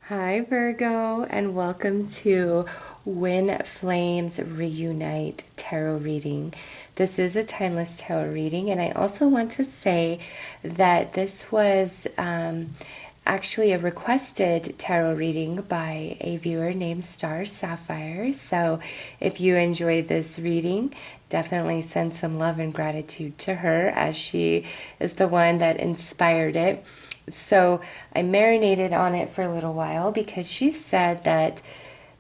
Hi Virgo, and welcome to When Flames Reunite tarot reading. This is a timeless tarot reading, and I also want to say that this was actually a requested tarot reading by a viewer named Star Sapphire. So if you enjoy this reading, definitely send some love and gratitude to her, as she is the one that inspired it. So I marinated on it for a little while because she said that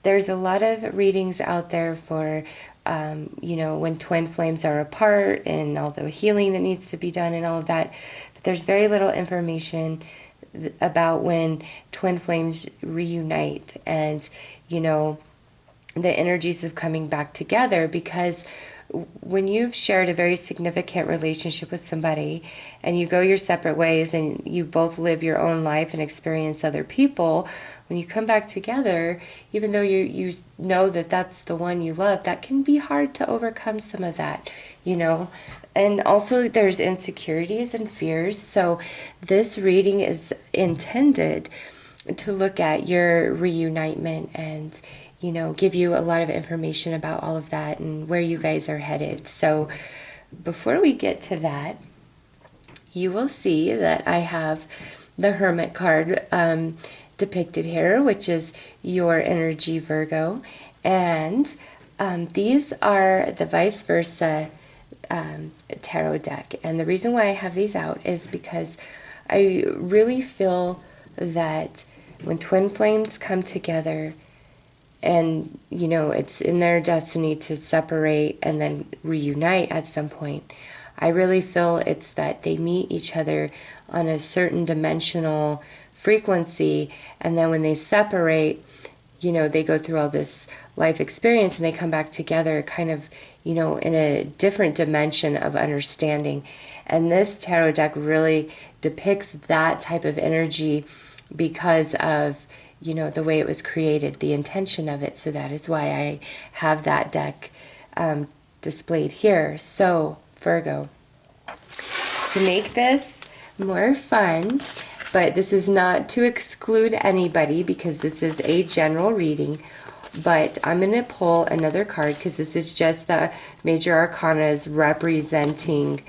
there's a lot of readings out there for, when twin flames are apart and all the healing that needs to be done and all of that. But there's very little information about when twin flames reunite and, the energies of coming back together, because when you've shared a very significant relationship with somebody and you go your separate ways and you both live your own life and experience other people, when you come back together, even though you know that that's the one you love, that can be hard to overcome some of that. And also there's insecurities and fears. So this reading is intended to look at your reunitement and give you a lot of information about all of that and where you guys are headed. So before we get to that, you will see that I have the Hermit card depicted here, which is your energy, Virgo. And these are the vice versa tarot deck. And the reason why I have these out is because I really feel that when twin flames come together, and it's in their destiny to separate and then reunite at some point, I really feel it's that they meet each other on a certain dimensional frequency, and then when they separate, they go through all this life experience and they come back together kind of, in a different dimension of understanding. And this tarot deck really depicts that type of energy because of the way it was created, the intention of it. So that is why I have that deck displayed here. So, Virgo, to make this more fun, but this is not to exclude anybody because this is a general reading, but I'm going to pull another card because this is just the major arcanas representing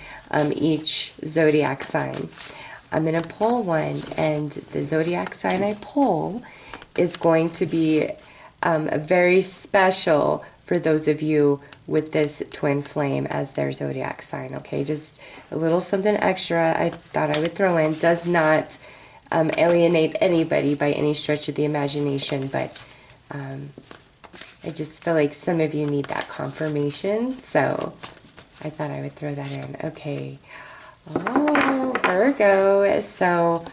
each zodiac sign. I'm going to pull one, and the zodiac sign I pull is going to be very special for those of you with this twin flame as their zodiac sign, okay? Just a little something extra I thought I would throw in. Does not alienate anybody by any stretch of the imagination, but I just feel like some of you need that confirmation, so I thought I would throw that in. Okay. Oh, Virgo. So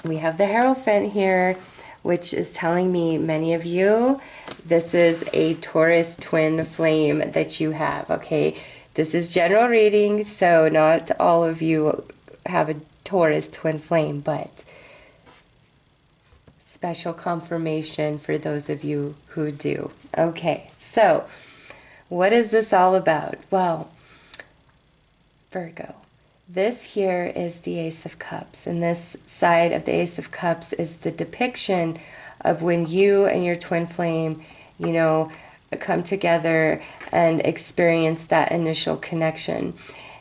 we have the Hierophant here, which is telling me many of you, this is a Taurus twin flame that you have, okay? This is general reading, so not all of you have a Taurus twin flame, but special confirmation for those of you who do. Okay, so what is this all about? Well, Virgo, this here is the Ace of Cups, and this side of the Ace of Cups is the depiction of when you and your twin flame, come together and experience that initial connection.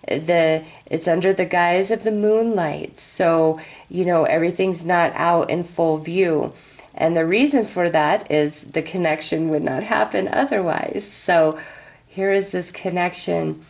It's under the guise of the moonlight, so everything's not out in full view, and the reason for that is the connection would not happen otherwise. So here is this connection,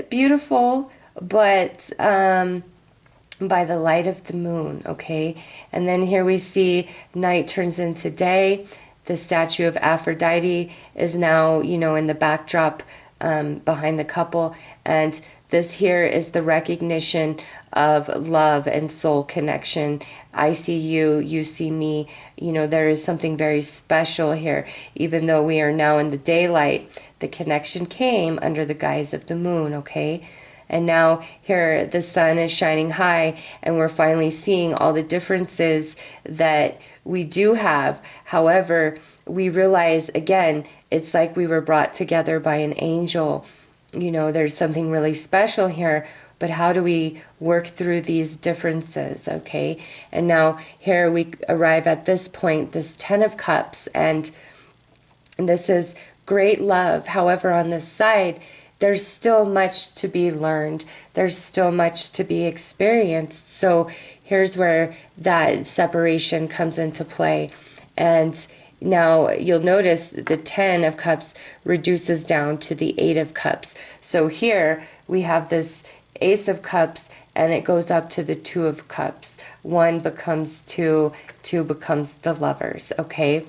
beautiful, but by the light of the moon, okay? And then here we see night turns into day. The statue of Aphrodite is now, in the backdrop behind the couple. And this here is the recognition of love and soul connection. I see you, you see me. There is something very special here. Even though we are now in the daylight, the connection came under the guise of the moon, okay? And now here the sun is shining high, and we're finally seeing all the differences that we do have. However, we realize, again, it's like we were brought together by an angel. There's something really special here but how do we work through these differences, okay? And now here we arrive at this point, this 10 of Cups, and this is great love. However, on this side, there's still much to be learned. There's still much to be experienced. So here's where that separation comes into play. And now you'll notice the 10 of Cups reduces down to the 8 of Cups. So here we have this Ace of Cups, and it goes up to the 2 of Cups. 1 becomes 2, 2 becomes the Lovers, okay?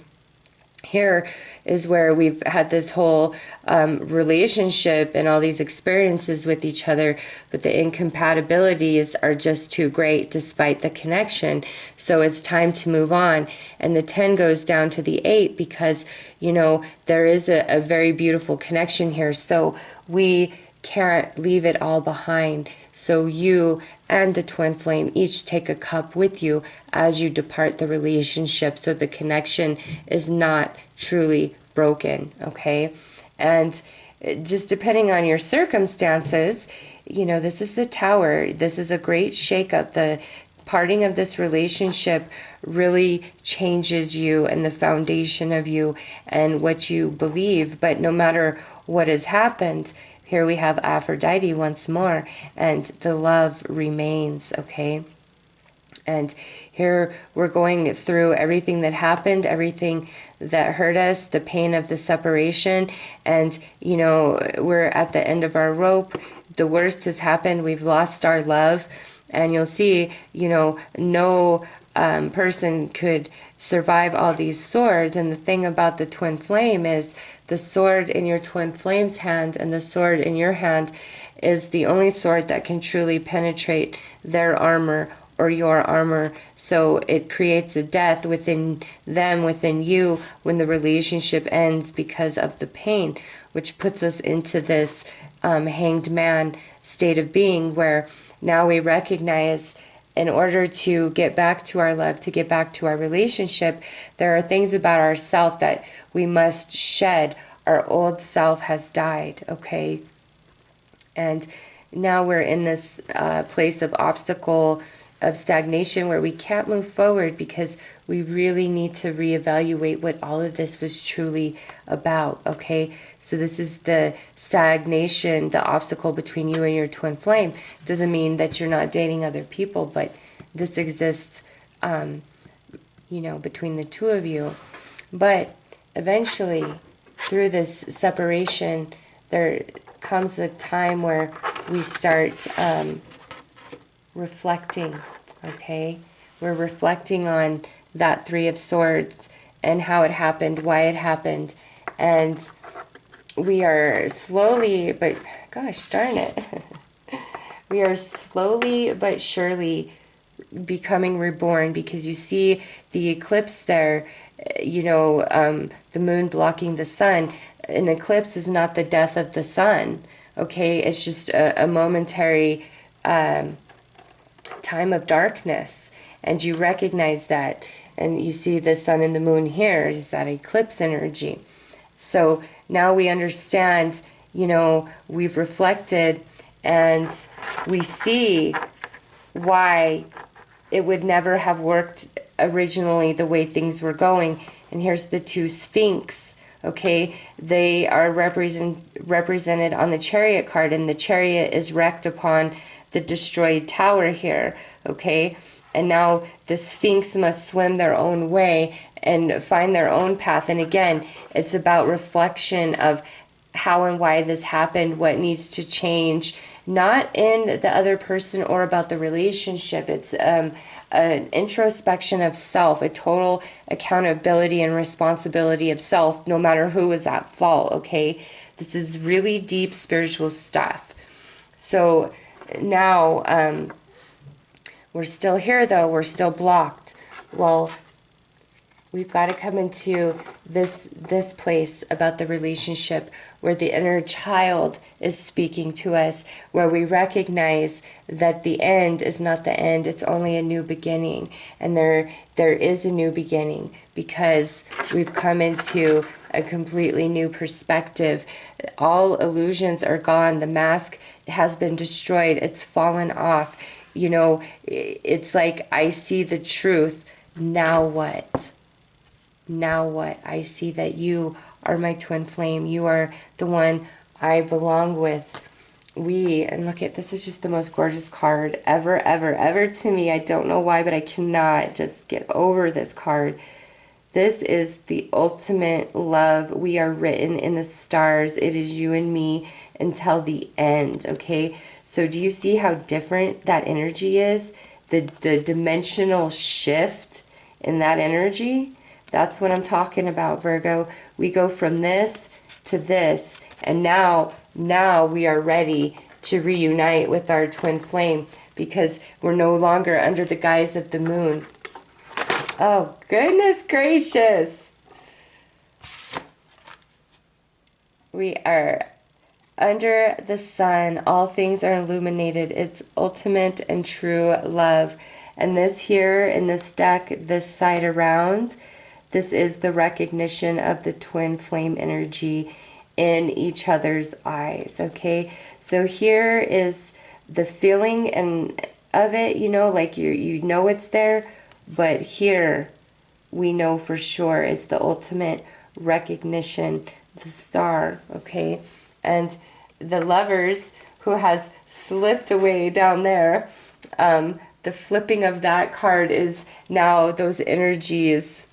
Here is where we've had this whole relationship and all these experiences with each other, but the incompatibilities are just too great despite the connection. So it's time to move on. And the 10 goes down to the 8 because, you know, there is a very beautiful connection here. So we can't leave it all behind. So you and the twin flame each take a cup with you as you depart the relationship, so the connection is not truly broken, okay? And just depending on your circumstances, you know, this is the Tower. This is a great shakeup. The parting of this relationship really changes you and the foundation of you and what you believe. But no matter what has happened, here we have Aphrodite once more, and the love remains, okay? And here we're going through everything that happened, everything that hurt us, the pain of the separation, and, you know, we're at the end of our rope. The worst has happened. We've lost our love, and you'll see, you know, no person could survive all these swords. And the thing about the twin flame is the sword in your twin flame's hand and the sword in your hand is the only sword that can truly penetrate their armor or your armor. So it creates a death within them, within you, when the relationship ends because of the pain, which puts us into this hanged man state of being, where now we recognize, in order to get back to our love, to get back to our relationship, there are things about ourself that we must shed. Our old self has died, okay? And now we're in this place of obstacle, of stagnation, where we can't move forward because we really need to reevaluate what all of this was truly about, okay? So this is the stagnation, the obstacle between you and your twin flame. Doesn't mean that you're not dating other people, but this exists, you know, between the two of you. But eventually, through this separation, there comes a time where we start reflecting, okay? We're reflecting on that Three of Swords and how it happened, why it happened, and we are slowly, but gosh darn it, we are slowly but surely becoming reborn, because you see the eclipse there, you know, the moon blocking the sun. An eclipse is not the death of the sun, okay? It's just a momentary time of darkness, and you recognize that, and you see the sun and the moon here is that eclipse energy. So now we understand, you know, we've reflected and we see why it would never have worked originally the way things were going. And here's the two Sphinx, okay? They are represented on the Chariot card, and the Chariot is wrecked upon the destroyed tower here, okay? And now the Sphinx must swim their own way and find their own path. And again, it's about reflection of how and why this happened, what needs to change, not in the other person or about the relationship. It's an introspection of self, a total accountability and responsibility of self, no matter who is at fault, okay? This is really deep spiritual stuff. So now, we're still here, though. We're still blocked. Well, we've got to come into this place about the relationship where the inner child is speaking to us, where we recognize that the end is not the end, it's only a new beginning. And there is a new beginning because we've come into a completely new perspective. All illusions are gone. The mask has been destroyed. It's fallen off. You know, it's like, I see the truth. Now what? Now what? I see that you are my twin flame. You are the one I belong with. And look at, this is just the most gorgeous card ever, ever, ever to me. I don't know why, but I cannot just get over this card. This is the ultimate love. We are written in the stars. It is you and me until the end, okay? So do you see how different that energy is? The dimensional shift in that energy? That's what I'm talking about, Virgo. We go from this to this, and now we are ready to reunite with our twin flame because we're no longer under the guise of the moon. Oh, goodness gracious. We are under the sun. All things are illuminated. It's ultimate and true love. And this here in this deck, this side around, this is the recognition of the twin flame energy in each other's eyes, okay? So here is the feeling and of it, you know, like you know it's there, but here we know for sure it's the ultimate recognition, the star, okay? And the lovers who has slipped away down there, the flipping of that card is now those energies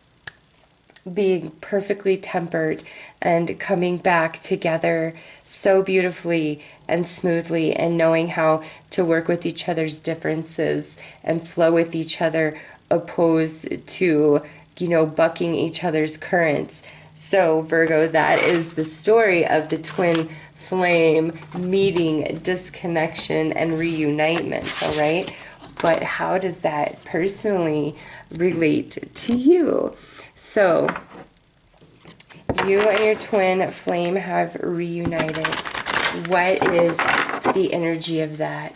being perfectly tempered and coming back together so beautifully and smoothly, and knowing how to work with each other's differences and flow with each other, opposed to, you know, bucking each other's currents. So Virgo, that is the story of the twin flame meeting, disconnection, and reunitement, all right? But how does that personally relate to you? So you and your twin flame have reunited. What is the energy of that?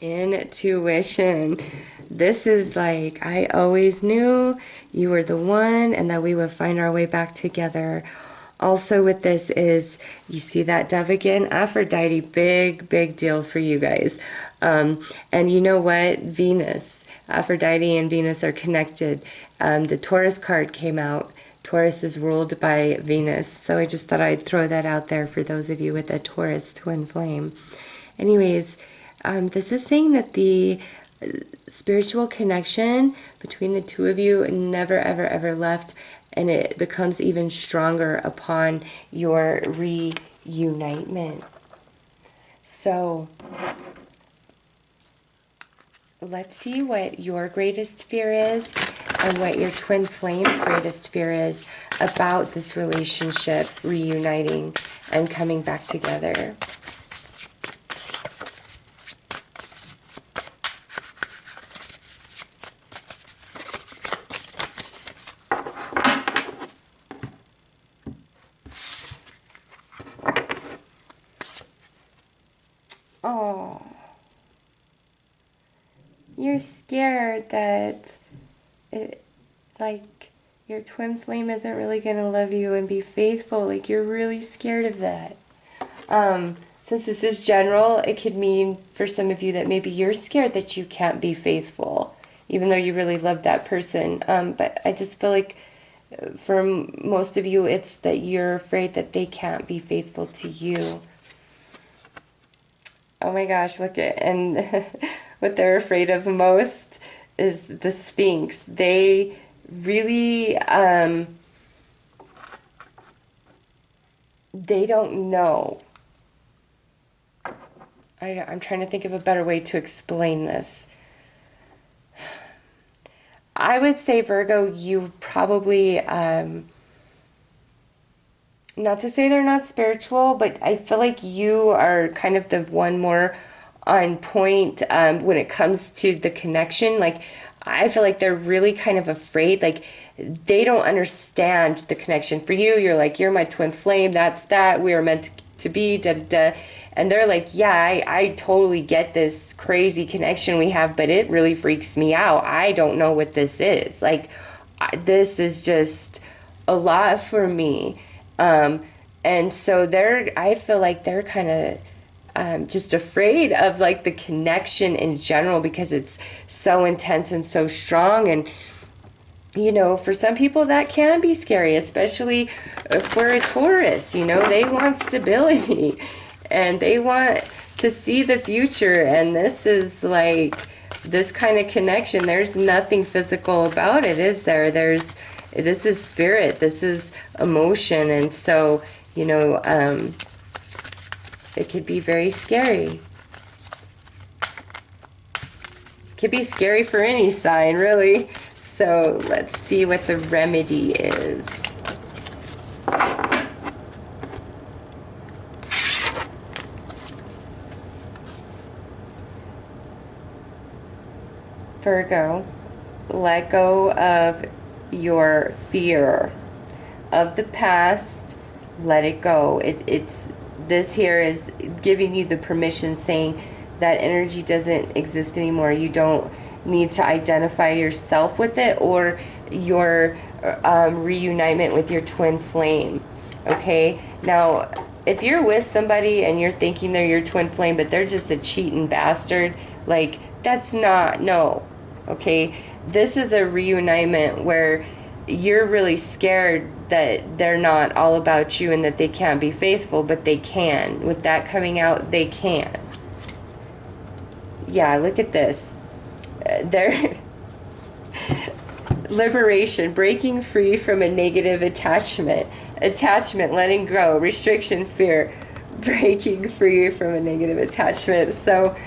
Intuition. This is like, I always knew you were the one and that we would find our way back together. Also with this is, you see that dove again? Aphrodite, big deal for you guys. And you know what? Venus. Aphrodite and Venus are connected. The Taurus card came out. Taurus is ruled by Venus. So I just thought I'd throw that out there for those of you with a Taurus twin flame. Anyways, this is saying that the spiritual connection between the two of you never, ever left, and it becomes even stronger upon your reunitement. So let's see what your greatest fear is and what your twin flame's greatest fear is about this relationship reuniting and coming back together. Oh, you're scared that like your twin flame isn't really going to love you and be faithful. Like, you're really scared of that. Since this is general, it could mean for some of you that maybe you're scared that you can't be faithful, even though you really love that person. But I just feel like for most of you, it's that you're afraid that they can't be faithful to you. Oh my gosh, look at, and what they're afraid of most is the Sphinx. They really, they don't know. I'm trying to think of a better way to explain this. I would say, Virgo, you probably, not to say they're not spiritual, but I feel like you are kind of the one more on point when it comes to the connection. Like, I feel like they're really kind of afraid. Like, they don't understand the connection. For you, you're like, you're my twin flame. That's that. We are meant to be. Da, da, da. And they're like, yeah, I totally get this crazy connection we have, but it really freaks me out. I don't know what this is. Like, this is just a lot for me. And so I feel like they're kind of just afraid of like the connection in general because it's so intense and so strong. And, you know, for some people that can be scary, especially for a Taurus. You know, they want stability and they want to see the future. And this is like this kind of connection. There's nothing physical about it, is there? This is spirit, this is emotion. And so, you know, it could be very scary. It could be scary for any sign, really. So let's see what the remedy is. Virgo, let go of your fear of the past. Let it go. It's this here is giving you the permission, saying that energy doesn't exist anymore. You don't need to identify yourself with it or your reunitement with your twin flame. Okay, now if you're with somebody and you're thinking they're your twin flame but they're just a cheating bastard, like, that's not, no. Okay, this is a reunitement where you're really scared that they're not all about you and that they can't be faithful, but they can. With that coming out, they can. Yeah, look at this. They're liberation, breaking free from a negative attachment, letting go, restriction, fear, breaking free from a negative attachment. So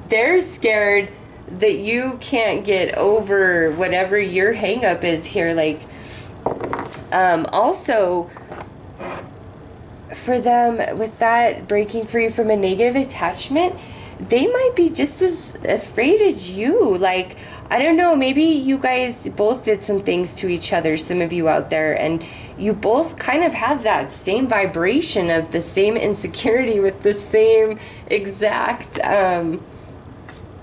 they're scared that you can't get over whatever your hang up is here. Like, also for them, with that breaking free from a negative attachment, they might be just as afraid as you. Like, I don't know, maybe you guys both did some things to each other, some of you out there, and you both kind of have that same vibration of the same insecurity with the same exact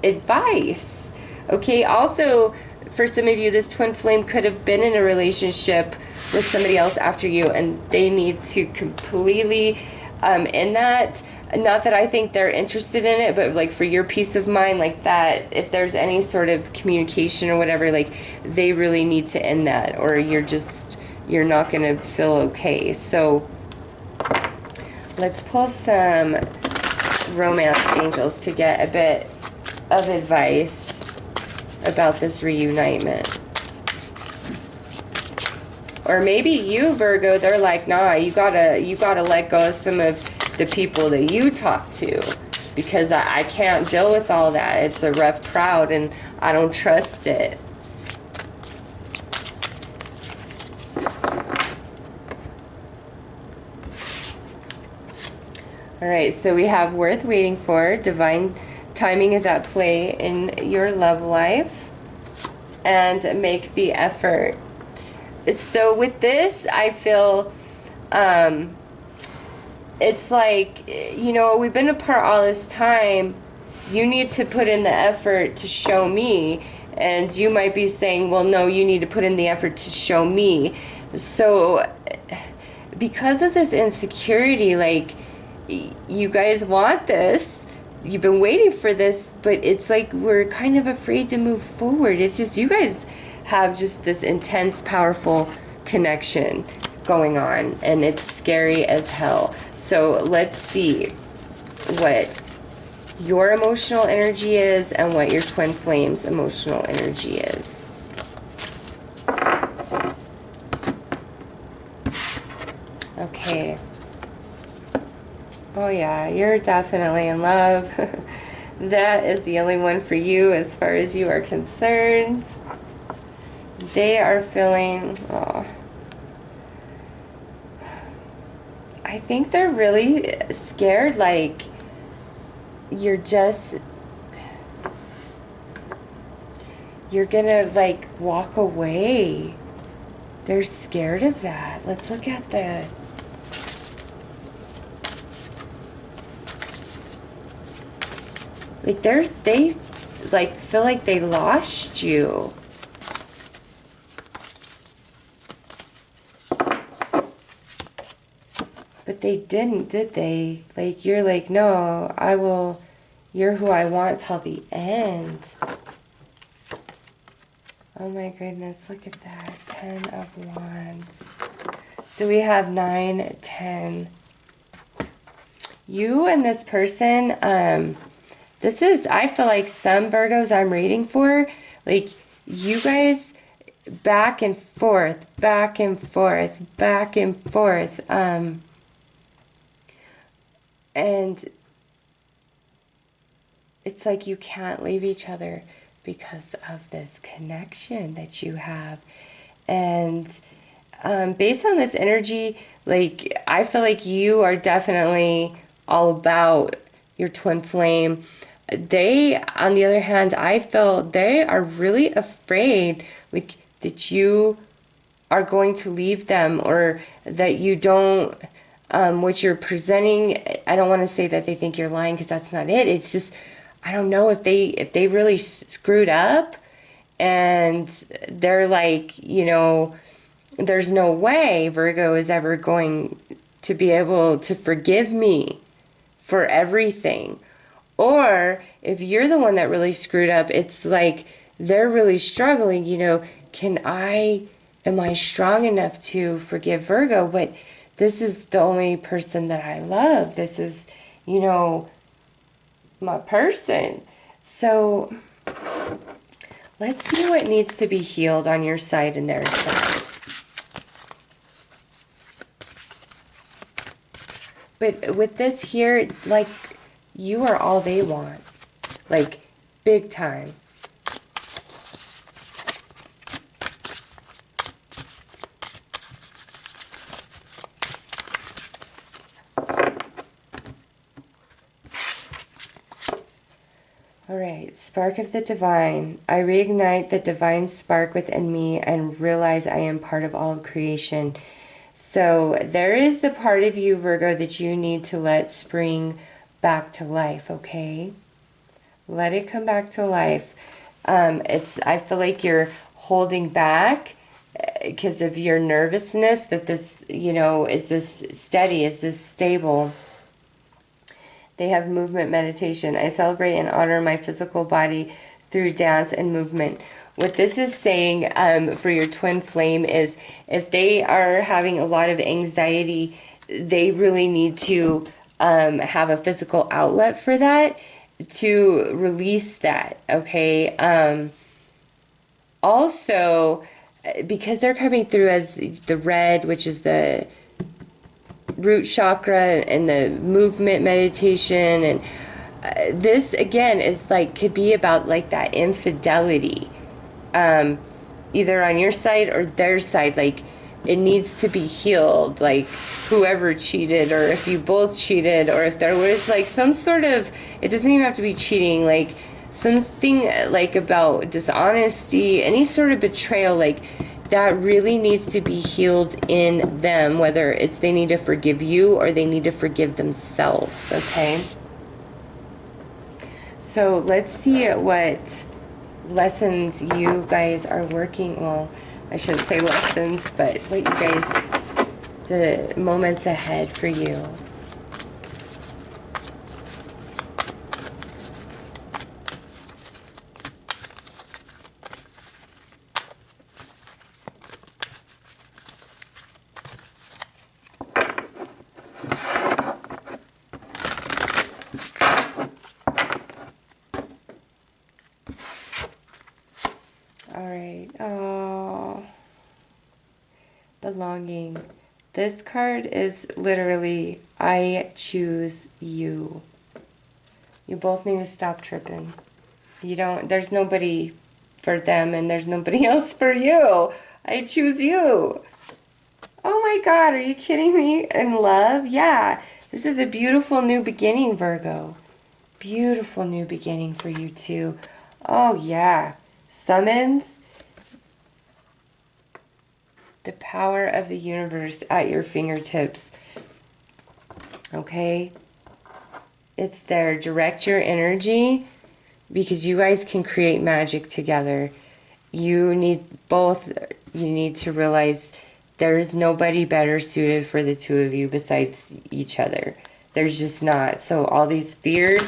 advice. Okay, also for some of you, this twin flame could have been in a relationship with somebody else after you, and they need to completely end that. Not that I think they're interested in it, but like for your peace of mind, like that, if there's any sort of communication or whatever, like they really need to end that, or you're not gonna feel okay. So let's pull some romance angels to get a bit of advice about this reunitement. Or maybe you, Virgo, they're like, nah, you gotta let go of some of the people that you talk to, because I can't deal with all that. It's a rough crowd and I don't trust it. All right, so we have worth waiting for. Divine timing is at play in your love life, and make the effort. So with this, I feel it's like, you know, we've been apart all this time. You need to put in the effort to show me. And you might be saying, well, no, you need to put in the effort to show me. So because of this insecurity, like, you guys want this. You've been waiting for this, but it's like we're kind of afraid to move forward. It's just you guys have just this intense, powerful connection going on, and it's scary as hell. So let's see what your emotional energy is and what your twin flame's emotional energy is. Okay. Oh yeah, you're definitely in love. That is the only one for you as far as you are concerned. They are feeling, oh, I think they're really scared, like you're gonna like walk away. They're scared of that. Let's look at the... Like they like feel like they lost you. But they didn't, did they? Like, you're like, no, you're who I want till the end. Oh my goodness, look at that. 10 of Wands. So we have 9, 10. You and this person, this is, I feel like some Virgos I'm reading for, like, you guys back and forth, back and forth, back and forth. And it's like you can't leave each other because of this connection that you have. And based on this energy, like, I feel like you are definitely all about your twin flame. They, on the other hand, I feel they are really afraid, like, that you are going to leave them, or that you don't... what you're presenting, I don't want to say that they think you're lying, because that's not it. It's just, I don't know if they really screwed up, and they're like, you know, there's no way Virgo is ever going to be able to forgive me for everything. Or if you're the one that really screwed up, it's like they're really struggling, you know, am I strong enough to forgive Virgo? But this is the only person that I love. This is, you know, my person. So let's see what needs to be healed on your side and their side. But with this here, like, you are all they want. Like, big time. All right, spark of the divine. I reignite the divine spark within me and realize I am part of all of creation. So there is the part of you, Virgo, that you need to let spring back to life, okay? Let it come back to life. I feel like you're holding back because of your nervousness, that this, you know, is this steady, is this stable? They have movement meditation. I celebrate and honor my physical body through dance and movement. What this is saying for your twin flame is, if they are having a lot of anxiety, they really need to have a physical outlet for that, to release that, okay? Also, because they're coming through as the red, which is the root chakra, and the movement meditation, and this again is like, could be about like that infidelity, either on your side or their side. Like, it needs to be healed, like whoever cheated, or if you both cheated, or if there was like some sort of, it doesn't even have to be cheating, like something like about dishonesty, any sort of betrayal, like that really needs to be healed in them, whether it's they need to forgive you or they need to forgive themselves, okay? So let's see what lessons you guys are working, well, I shouldn't say lessons, but what you guys, the moments ahead for you. Belonging. This card is literally, I choose you. You both need to stop tripping. You don't, there's nobody for them and there's nobody else for you. I choose you. Oh my God, are you kidding me? In love? Yeah. This is a beautiful new beginning, Virgo. Beautiful new beginning for you too. Oh, yeah. Summons the power of the universe at your fingertips. Okay? It's there. Direct your energy because you guys can create magic together. You need both. You need to realize there's nobody better suited for the two of you besides each other. There's just not. So all these fears,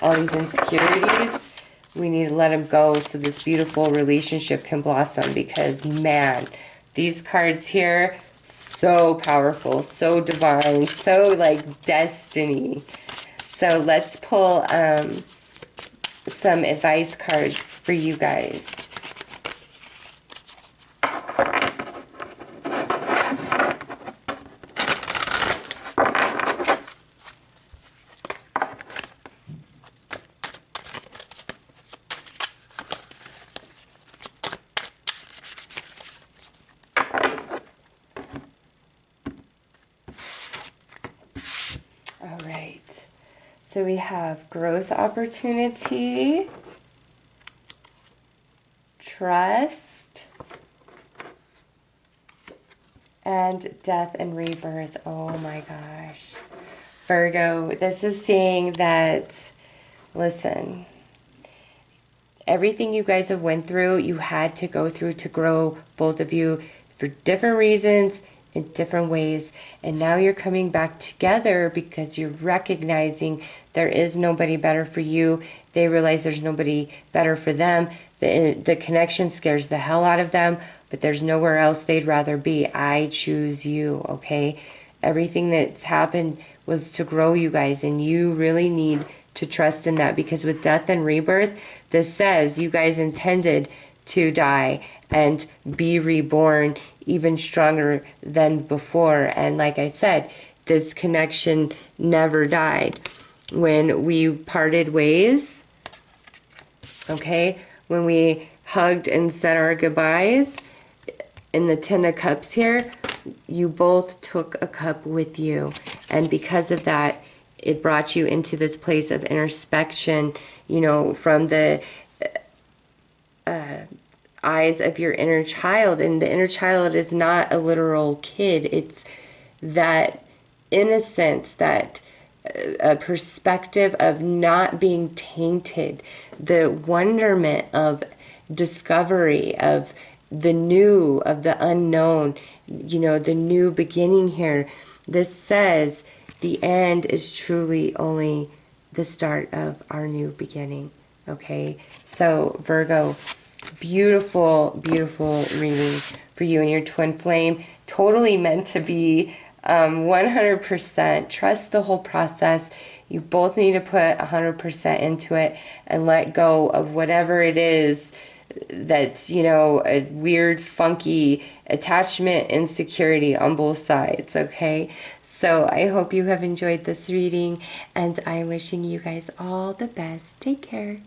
all these insecurities, we need to let them go so this beautiful relationship can blossom because, man, these cards here, so powerful, so divine, so like destiny. So let's pull some advice cards for you guys. All right. So we have growth opportunity, trust, and death and rebirth. Oh my gosh. Virgo, this is saying that, listen, everything you guys have went through, you had to go through to grow, both of you, for different reasons, in different ways, and now you're coming back together because you're recognizing there is nobody better for you. They realize there's nobody better for them. The connection scares the hell out of them, but there's nowhere else they'd rather be. I choose you, okay? Everything that's happened was to grow you guys, and you really need to trust in that, because with death and rebirth, this says you guys intended to die and be reborn even stronger than before. And like I said, this connection never died. When we parted ways, okay, when we hugged and said our goodbyes, in the Ten of Cups here, you both took a cup with you. And because of that, it brought you into this place of introspection, you know, from the eyes of your inner child. And the inner child is not a literal kid. It's that innocence, that a perspective of not being tainted, the wonderment of discovery, of the new, of the unknown, you know, the new beginning here. This says the end is truly only the start of our new beginning. Okay, so Virgo, beautiful, beautiful reading for you and your twin flame. Totally meant to be. 100%. Trust the whole process. You both need to put 100% into it and let go of whatever it is that's, you know, a weird, funky attachment, insecurity on both sides, okay? So I hope you have enjoyed this reading, and I'm wishing you guys all the best. Take care.